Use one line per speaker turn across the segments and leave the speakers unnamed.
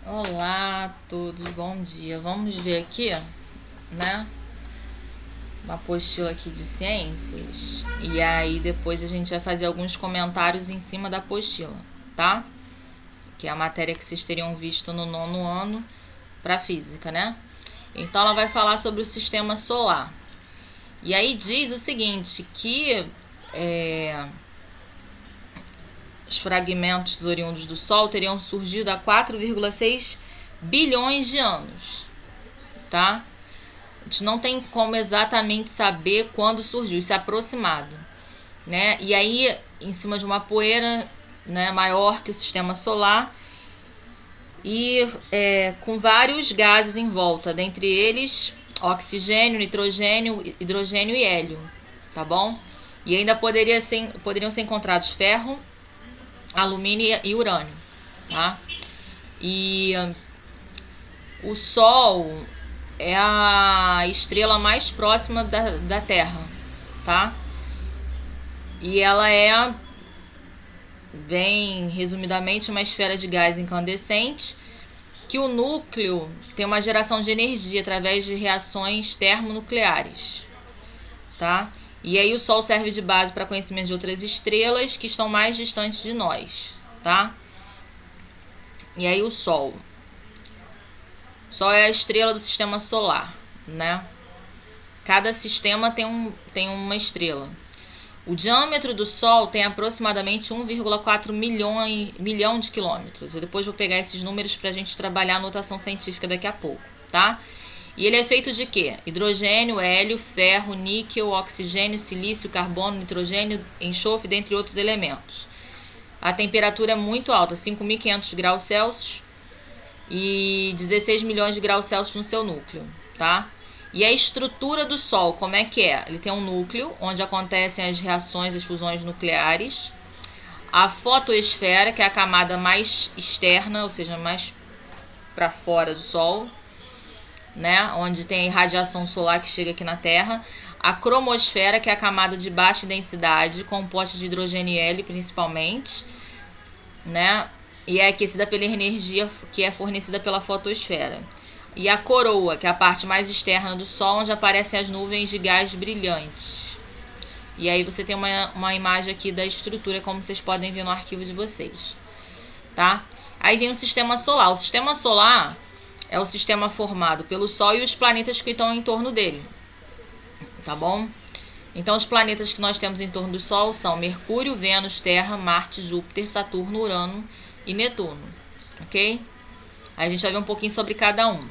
Olá a todos, bom dia. Vamos ver aqui, né? Uma apostila aqui de ciências. E aí depois a gente vai fazer alguns comentários em cima da apostila, tá? Que é a matéria que vocês teriam visto no 9º ano para física, né? Então ela vai falar sobre o sistema solar. E aí diz o seguinte, que os fragmentos oriundos do Sol teriam surgido há 4,6 bilhões de anos, tá? A gente não tem como exatamente saber quando surgiu, isso é aproximado, né? E aí, em cima de uma poeira, né, maior que o sistema solar e com vários gases em volta, dentre eles oxigênio, nitrogênio, hidrogênio e hélio, tá bom? E ainda poderiam ser encontrados ferro, alumínio e urânio, tá? E o Sol é a estrela mais próxima da Terra, tá? E ela é, bem resumidamente, uma esfera de gás incandescente que o núcleo tem uma geração de energia através de reações termonucleares, tá? E aí o Sol serve de base para conhecimento de outras estrelas que estão mais distantes de nós, tá? E aí o Sol é a estrela do sistema solar, né? Cada sistema tem uma estrela. O diâmetro do Sol tem aproximadamente 1,4 milhão de quilômetros. Eu depois vou pegar esses números para a gente trabalhar a notação científica daqui a pouco, tá? E ele é feito de quê? Hidrogênio, hélio, ferro, níquel, oxigênio, silício, carbono, nitrogênio, enxofre, dentre outros elementos. A temperatura é muito alta, 5.500 graus Celsius e 16 milhões de graus Celsius no seu núcleo, tá? E a estrutura do Sol, como é que é? Ele tem um núcleo, onde acontecem as reações, as fusões nucleares. A fotosfera, que é a camada mais externa, ou seja, mais para fora do Sol, né? Onde tem a radiação solar que chega aqui na Terra. A cromosfera, que é a camada de baixa densidade, composta de hidrogênio e hélio principalmente, né? E é aquecida pela energia que é fornecida pela fotosfera. E a coroa, que é a parte mais externa do Sol, onde aparecem as nuvens de gás brilhantes. E aí você tem uma imagem aqui da estrutura, como vocês podem ver no arquivo de vocês, tá? Aí vem o sistema solar. O sistema solar é o sistema formado pelo Sol e os planetas que estão em torno dele, tá bom? Então os planetas que nós temos em torno do Sol são Mercúrio, Vênus, Terra, Marte, Júpiter, Saturno, Urano e Netuno, ok? Aí a gente vai ver um pouquinho sobre cada um.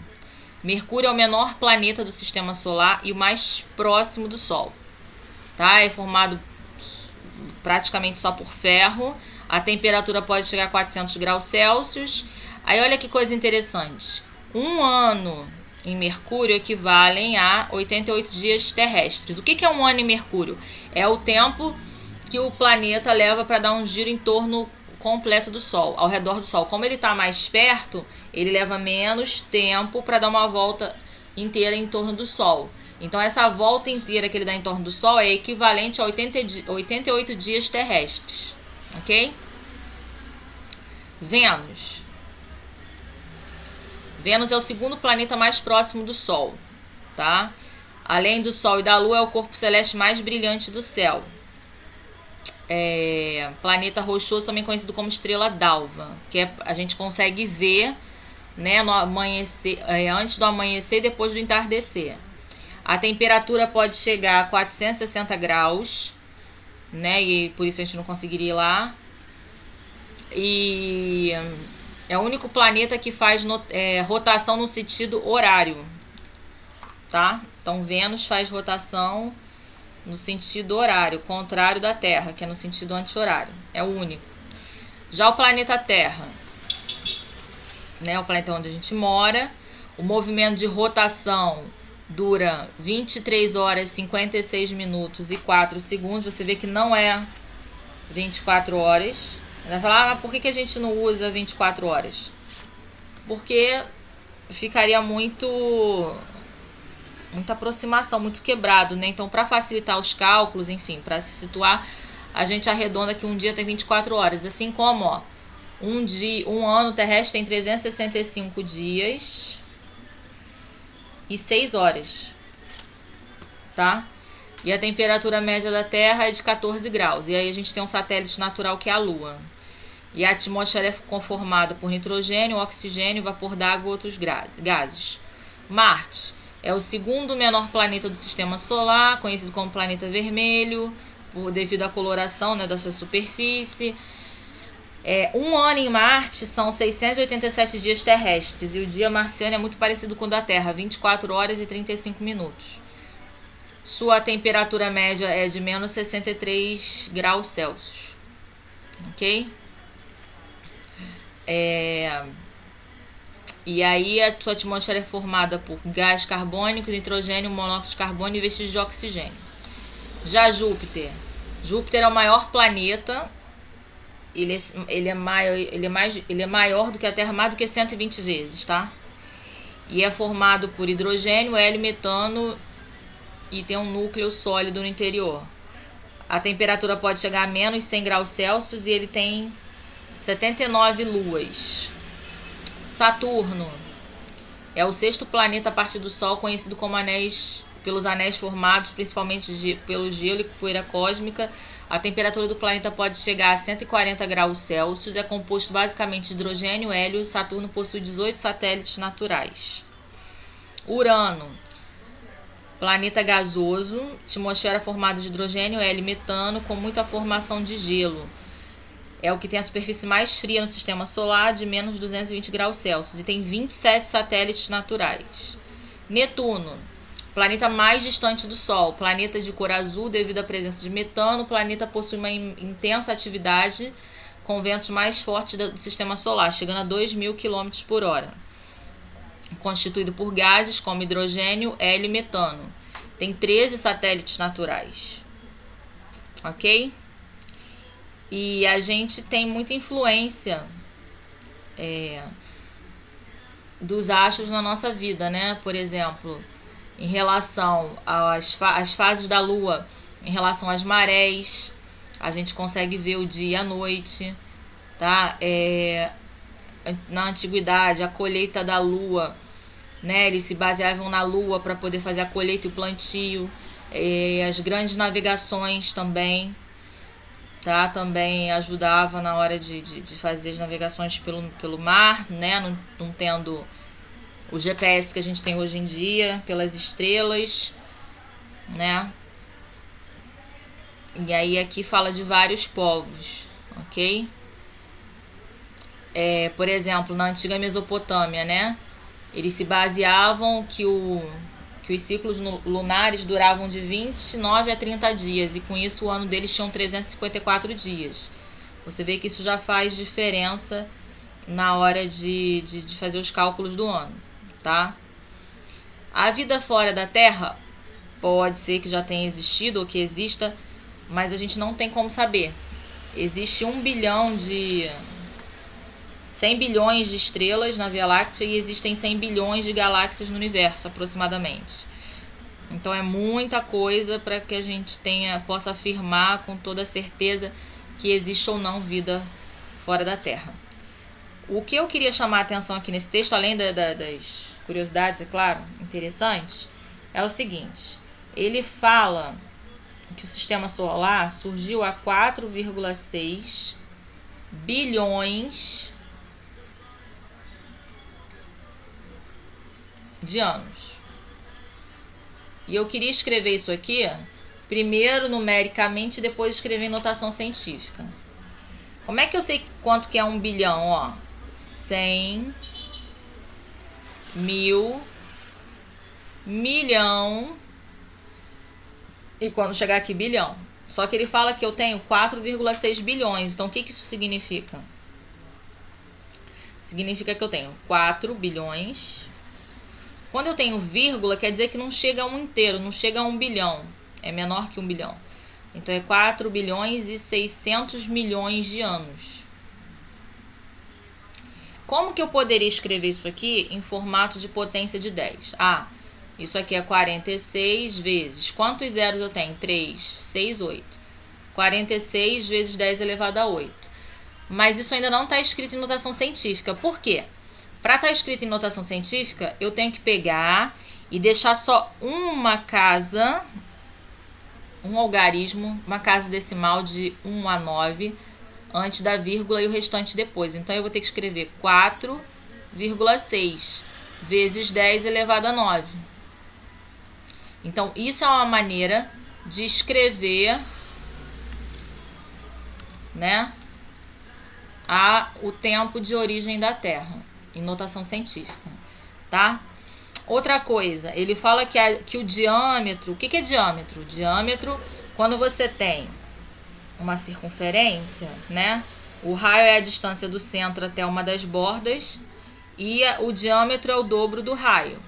Mercúrio é o menor planeta do sistema solar e o mais próximo do Sol, tá? É formado praticamente só por ferro. A temperatura pode chegar a 400 graus Celsius. Aí olha que coisa interessante. Um ano em Mercúrio equivalem a 88 dias terrestres. O que é um ano em Mercúrio? É o tempo que o planeta leva para dar um giro em torno completo do Sol, ao redor do Sol. Como ele está mais perto, ele leva menos tempo para dar uma volta inteira em torno do Sol. Então essa volta inteira que ele dá em torno do Sol é equivalente a 88 dias terrestres, ok? Vênus. Vênus é o segundo planeta mais próximo do Sol, tá? Além do Sol e da Lua, é o corpo celeste mais brilhante do céu. Planeta rochoso, também conhecido como estrela d'alva, que a gente consegue ver, né, no amanhecer, antes do amanhecer e depois do entardecer. A temperatura pode chegar a 460 graus, né, e por isso a gente não conseguiria ir lá. E é o único planeta que faz rotação no sentido horário, tá? Então Vênus faz rotação no sentido horário, contrário da Terra, que é no sentido anti-horário. É o único. Já o planeta Terra, né, o planeta onde a gente mora, o movimento de rotação dura 23 horas, 56 minutos e 4 segundos. Você vê que não é 24 horas. Você vai falar, mas por que a gente não usa 24 horas? Porque ficaria muita aproximação, muito quebrado, né? Então, para facilitar os cálculos, enfim, para se situar, a gente arredonda que um dia tem 24 horas. Assim como, ó, Um ano terrestre tem 365 dias e 6 horas, tá? E a temperatura média da Terra é de 14 graus. E aí a gente tem um satélite natural que é a Lua. E a atmosfera é conformada por nitrogênio, oxigênio, vapor d'água e outros gases. Marte é o segundo menor planeta do sistema solar, conhecido como planeta vermelho, devido à coloração, né, da sua superfície. Um ano em Marte são 687 dias terrestres. E o dia marciano é muito parecido com o da Terra, 24 horas e 35 minutos. Sua temperatura média é de menos 63 graus Celsius. Ok? E aí a sua atmosfera é formada por gás carbônico, nitrogênio, monóxido de carbono e vestígios de oxigênio. Já Júpiter é o maior planeta. Ele é maior do que a Terra, mais do que 120 vezes, tá? E é formado por hidrogênio, hélio, metano e tem um núcleo sólido no interior. A temperatura pode chegar a menos 100 graus Celsius e ele tem 79 luas. Saturno é o sexto planeta a partir do Sol, conhecido como pelos anéis formados principalmente pelo gelo e poeira cósmica. A temperatura do planeta pode chegar a 140 graus Celsius. É composto basicamente de hidrogênio, hélio. Saturno possui 18 satélites naturais. Urano, planeta gasoso, atmosfera formada de hidrogênio, hélio e metano, com muita formação de gelo. É o que tem a superfície mais fria no sistema solar, de menos 220 graus Celsius, e tem 27 satélites naturais. Netuno, planeta mais distante do Sol, planeta de cor azul devido à presença de metano. O planeta possui uma intensa atividade com ventos mais fortes do sistema solar, chegando a 2.000 km por hora. Constituído por gases como hidrogênio, hélio e metano. Tem 13 satélites naturais. Ok? E a gente tem muita influência dos astros na nossa vida, né? Por exemplo, em relação às fases da Lua, em relação às marés, a gente consegue ver o dia e a noite, tá? Na antiguidade, a colheita da Lua, né? Eles se baseavam na Lua para poder fazer a colheita e o plantio. As grandes navegações também, tá? Também ajudava na hora de fazer as navegações pelo mar, né? Não tendo o GPS que a gente tem hoje em dia, pelas estrelas, né? E aí aqui fala de vários povos, ok? Por exemplo, na antiga Mesopotâmia, né? Eles se baseavam que os ciclos lunares duravam de 29 a 30 dias, e com isso o ano deles tinham 354 dias. Você vê que isso já faz diferença na hora de fazer os cálculos do ano, tá? A vida fora da Terra pode ser que já tenha existido ou que exista, mas a gente não tem como saber. Existe 100 bilhões de estrelas na Via Láctea e existem 100 bilhões de galáxias no universo, aproximadamente. Então é muita coisa para que a gente possa afirmar com toda certeza que existe ou não vida fora da Terra. O que eu queria chamar a atenção aqui nesse texto, além das curiosidades, é claro, interessantes, é o seguinte: ele fala que o sistema solar surgiu há 4,6 bilhões de anos. E eu queria escrever isso aqui primeiro numericamente e depois escrever em notação científica. Como é que eu sei quanto que é 1 bilhão? Ó, 100, 1000, milhão e quando chegar aqui bilhão. Só que ele fala que eu tenho 4,6 bilhões. Então o que isso significa? Significa que eu tenho 4 bilhões. Quando eu tenho vírgula, quer dizer que não chega a um inteiro, não chega a 1 bilhão. É menor que 1 bilhão. Então é 4 bilhões e 600 milhões de anos. Como que eu poderia escrever isso aqui em formato de potência de 10? Isso aqui é 46 vezes. Quantos zeros eu tenho? 3, 6, 8. 46 vezes 10 elevado a 8. mas isso ainda não está escrito em notação científica. Por quê? Para estar escrito em notação científica, eu tenho que pegar e deixar só uma casa, um algarismo, uma casa decimal de 1 a 9 antes da vírgula e o restante depois. Então, eu vou ter que escrever 4,6 vezes 10 elevado a 9. Então, isso é uma maneira de escrever, né, o tempo de origem da Terra, em notação científica, tá? Outra coisa, ele fala que o diâmetro... O que é diâmetro? Diâmetro, quando você tem uma circunferência, né? O raio é a distância do centro até uma das bordas e o diâmetro é o dobro do raio.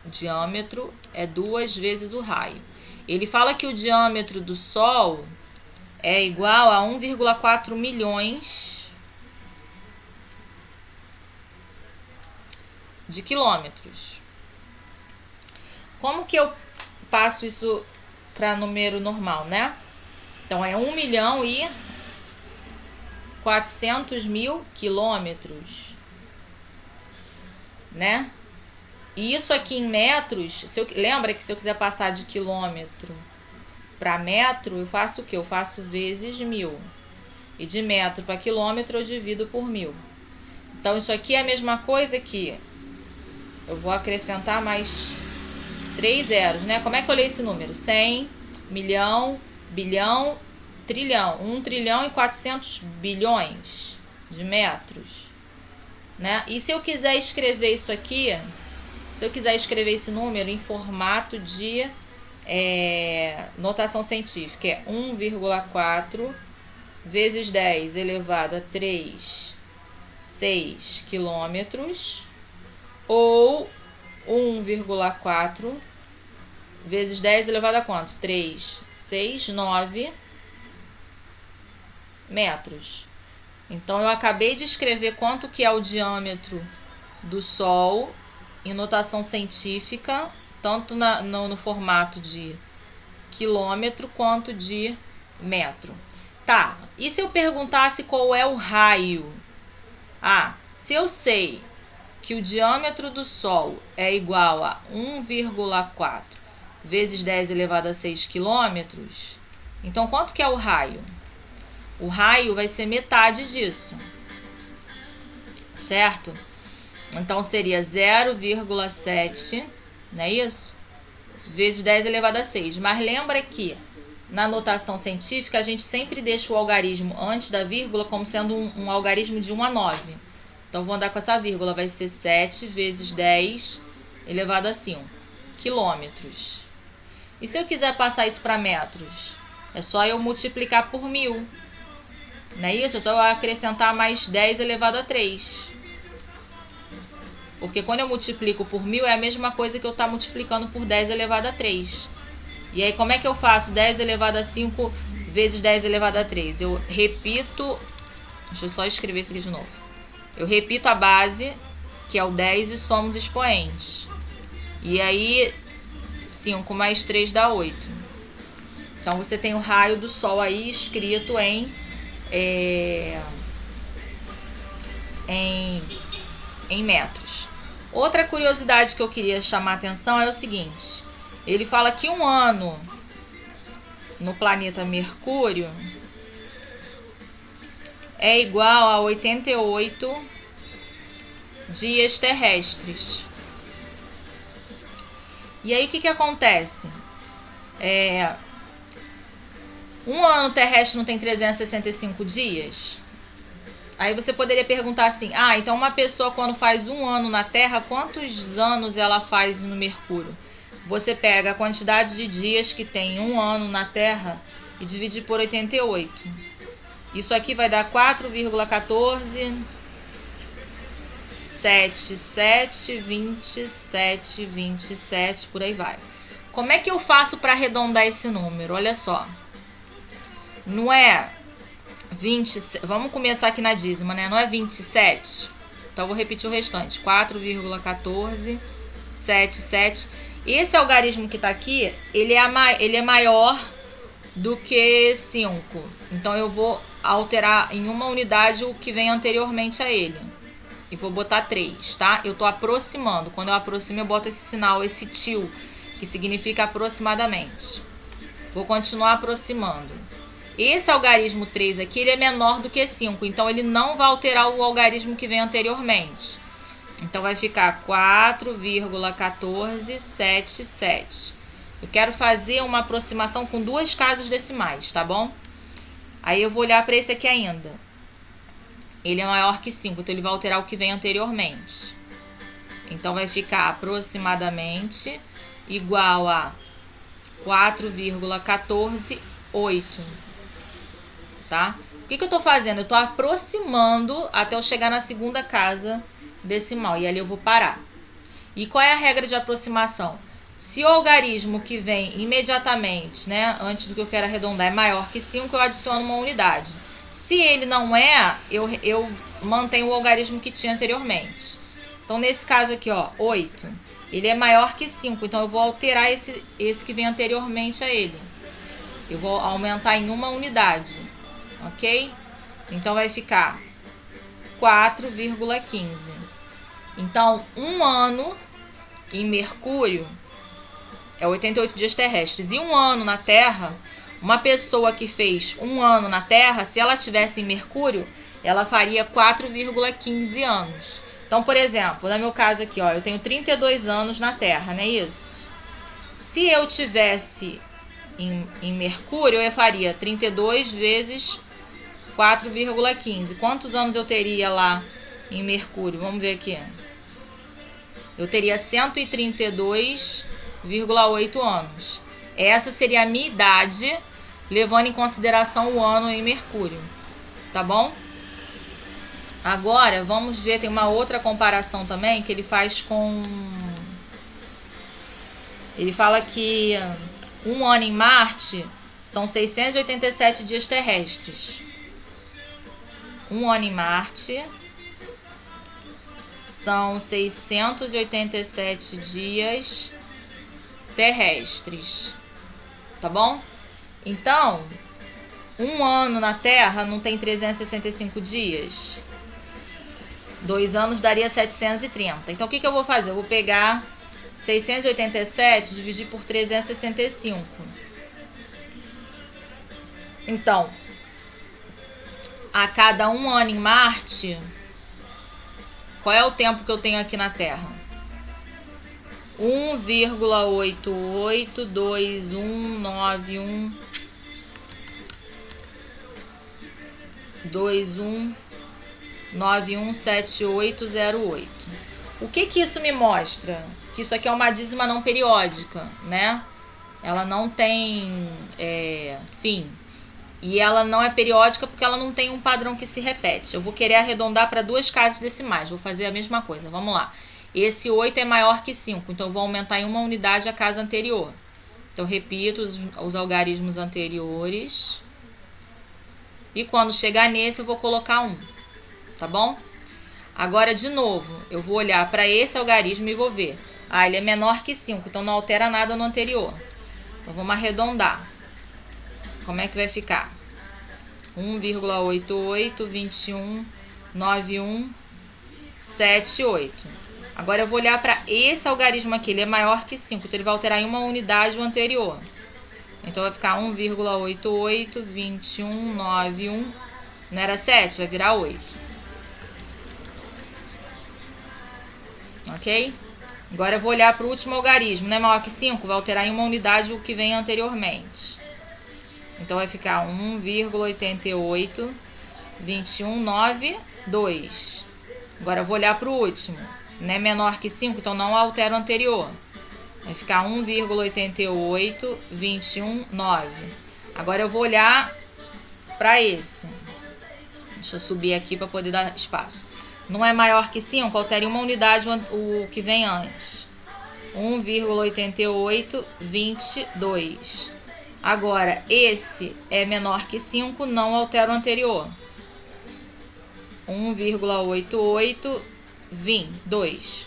O diâmetro é 2 vezes o raio. Ele fala que o diâmetro do Sol é igual a 1,4 milhões de quilômetros. Como que eu passo isso para número normal, né? Então, é 1.400.000 quilômetros, né? E isso aqui em metros, lembra que se eu quiser passar de quilômetro para metro, eu faço o quê? Eu faço vezes 1000. E de metro para quilômetro eu divido por 1000. Então, isso aqui é a mesma coisa que eu vou acrescentar mais 3 zeros, né? Como é que eu leio esse número? 100, milhão, bilhão, trilhão. 1 trilhão e 400 bilhões de metros, né? E se eu quiser escrever isso aqui, se eu quiser escrever esse número em formato de notação científica, é 1,4 vezes 10 elevado a 3, 6 quilômetros, ou 1,4 vezes 10 elevado a quanto? 3, 6, 9 metros. Então, eu acabei de escrever quanto que é o diâmetro do Sol em notação científica, tanto no formato de quilômetro quanto de metro. Tá, e se eu perguntasse qual é o raio? Se eu sei que o diâmetro do Sol é igual a 1,4 vezes 10 elevado a 6 quilômetros, então quanto que é o raio? O raio vai ser metade disso, certo? Então, seria 0,7, não é isso? Vezes 10 elevado a 6. Mas lembra que na notação científica a gente sempre deixa o algarismo antes da vírgula como sendo um algarismo de 1 a 9. Então, vou andar com essa vírgula, vai ser 7 vezes 10 elevado a 5 quilômetros. E se eu quiser passar isso para metros? É só eu multiplicar por 1000. Não é isso? É só eu acrescentar mais 10 elevado a 3. Porque quando eu multiplico por 1000 é a mesma coisa que eu estar multiplicando por 10 elevado a 3. E aí, como é que eu faço 10 elevado a 5 vezes 10 elevado a 3? Eu repito... Deixa eu só escrever isso aqui de novo. Eu repito a base, que é o 10, e somo os expoentes. E aí, 5 mais 3 dá 8. Então, você tem o raio do Sol aí escrito em metros. Outra curiosidade que eu queria chamar a atenção é o seguinte. Ele fala que um ano no planeta Mercúrio é igual a 88 dias terrestres. E aí, o que acontece? Um ano terrestre não tem 365 dias? Aí você poderia perguntar assim, então uma pessoa quando faz um ano na Terra, quantos anos ela faz no Mercúrio? Você pega a quantidade de dias que tem um ano na Terra e divide por 88. Isso aqui vai dar 4,14, 77, 27, 27, por aí vai. Como é que eu faço para arredondar esse número? Olha só. Não é 20, vamos começar aqui na dízima, né? Não é 27? Então, eu vou repetir o restante. 4,14, 77. Esse algarismo que está aqui, ele é maior do que 5. Então, eu vou alterar em uma unidade o que vem anteriormente a ele. E vou botar 3, tá? Eu tô aproximando. Quando eu aproximo, eu boto esse sinal, esse til, que significa aproximadamente. Vou continuar aproximando. Esse algarismo 3 aqui, ele é menor do que 5, então ele não vai alterar o algarismo que vem anteriormente. Então vai ficar 4,1477. Eu quero fazer uma aproximação com 2 casas decimais, tá bom? Aí eu vou olhar para esse aqui ainda. Ele é maior que 5, então ele vai alterar o que vem anteriormente. Então vai ficar aproximadamente igual a 4,148. Tá? O que eu estou fazendo? Eu estou aproximando até eu chegar na segunda casa decimal. E ali eu vou parar. E qual é a regra de aproximação? Se o algarismo que vem imediatamente, né, antes do que eu quero arredondar, é maior que 5, eu adiciono uma unidade. Se ele não é, eu mantenho o algarismo que tinha anteriormente. Então, nesse caso aqui, ó, 8, ele é maior que 5, então eu vou alterar esse que vem anteriormente a ele. Eu vou aumentar em uma unidade, ok? Então, vai ficar 4,15. Então, um ano em Mercúrio é 88 dias terrestres. E um ano na Terra, uma pessoa que fez um ano na Terra, se ela tivesse em Mercúrio, ela faria 4,15 anos. Então, por exemplo, no meu caso aqui, ó, eu tenho 32 anos na Terra, não é isso? Se eu tivesse em Mercúrio, eu faria 32 vezes 4,15. Quantos anos eu teria lá em Mercúrio? Vamos ver aqui. Eu teria 132,8 anos. Essa seria a minha idade, levando em consideração o ano em Mercúrio. Tá bom? Agora, vamos ver, tem uma outra comparação também que ele faz com... Ele fala que um ano em Marte são 687 dias terrestres. Um ano em Marte são 687 dias terrestres. Tá bom? Então, um ano na Terra não tem 365 dias? 2 anos daria 730. Então, o que eu vou fazer? Eu vou pegar 687 e dividir por 365. Então, a cada um ano em Marte, qual é o tempo que eu tenho aqui na Terra? 1,8821917808. O que isso me mostra? Que isso aqui é uma dízima não periódica, né? Ela não tem fim. E ela não é periódica porque ela não tem um padrão que se repete. Eu vou querer arredondar para 2 casas decimais. Vou fazer a mesma coisa. Vamos lá. Esse 8 é maior que 5. Então, eu vou aumentar em uma unidade a casa anterior. Então, repito os algarismos anteriores. E quando chegar nesse, eu vou colocar 1. Tá bom? Agora, de novo, eu vou olhar para esse algarismo e vou ver. Ah, ele é menor que 5. Então, não altera nada no anterior. Então, vamos arredondar. Como é que vai ficar? 1,88219178. Agora eu vou olhar para esse algarismo aqui, ele é maior que 5, então ele vai alterar em uma unidade o anterior. Então vai ficar 1,882191, não era 7, vai virar 8. Ok? Agora eu vou olhar para o último algarismo, não é maior que 5, vai alterar em uma unidade o que vem anteriormente. Então, vai ficar 1,882192. Agora, eu vou olhar para o último. Não é menor que 5, então não altera o anterior. Vai ficar 1,8821,9. Agora, eu vou olhar para esse. Deixa eu subir aqui para poder dar espaço. Não é maior que 5, altere uma unidade o que vem antes. 1,8822. Agora, esse é menor que 5, não altera o anterior. 1,8822.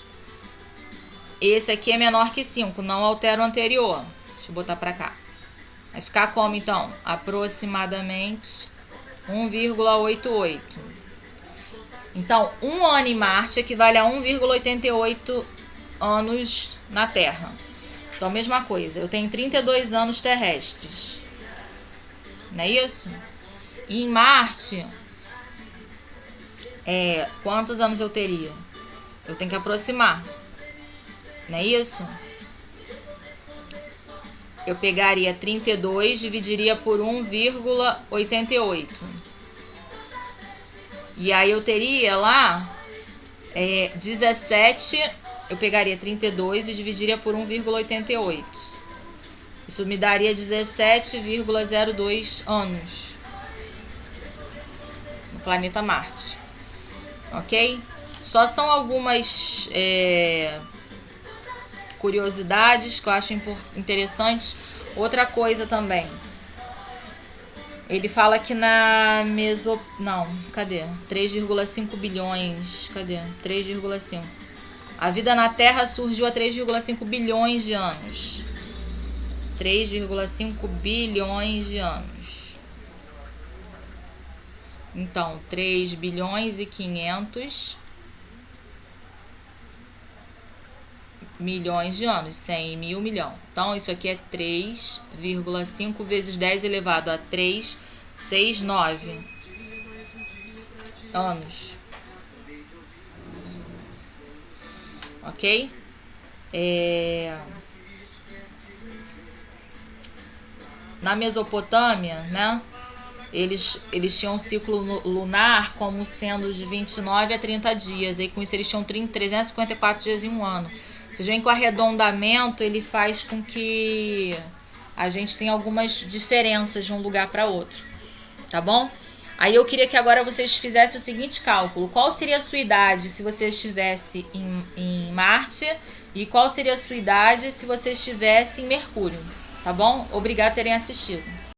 Esse aqui é menor que 5, não altera o anterior. Deixa eu botar para cá. Vai ficar como, então? Aproximadamente 1,88. Então, 1 ano em Marte equivale a 1,88 anos na Terra. Então, a mesma coisa. Eu tenho 32 anos terrestres. Não é isso? E em Marte, quantos anos eu teria? Eu tenho que aproximar. Não é isso? Eu pegaria 32, dividiria por 1,88. E aí eu teria lá 17, eu pegaria 32 e dividiria por 1,88. Isso me daria 17,02 anos no planeta Marte. Ok? Só são algumas curiosidades que eu acho interessantes. Outra coisa também. Ele fala que na cadê? 3,5 bilhões. Cadê? 3,5. A vida na Terra surgiu há 3,5 bilhões de anos. 3,5 bilhões de anos. Então, 3 bilhões e 500 milhões de anos, 100 mil, milhão. Então, isso aqui é 3,5 vezes 10 elevado a 369 anos. Ok? Na Mesopotâmia, né? Eles tinham um ciclo lunar como sendo de 29 a 30 dias. E com isso eles tinham 354 dias em um ano. Vocês veem que o arredondamento ele faz com que a gente tenha algumas diferenças de um lugar para outro. Tá bom? Aí eu queria que agora vocês fizessem o seguinte cálculo. Qual seria a sua idade se você estivesse em Marte? E qual seria a sua idade se você estivesse em Mercúrio? Tá bom? Obrigado por terem assistido.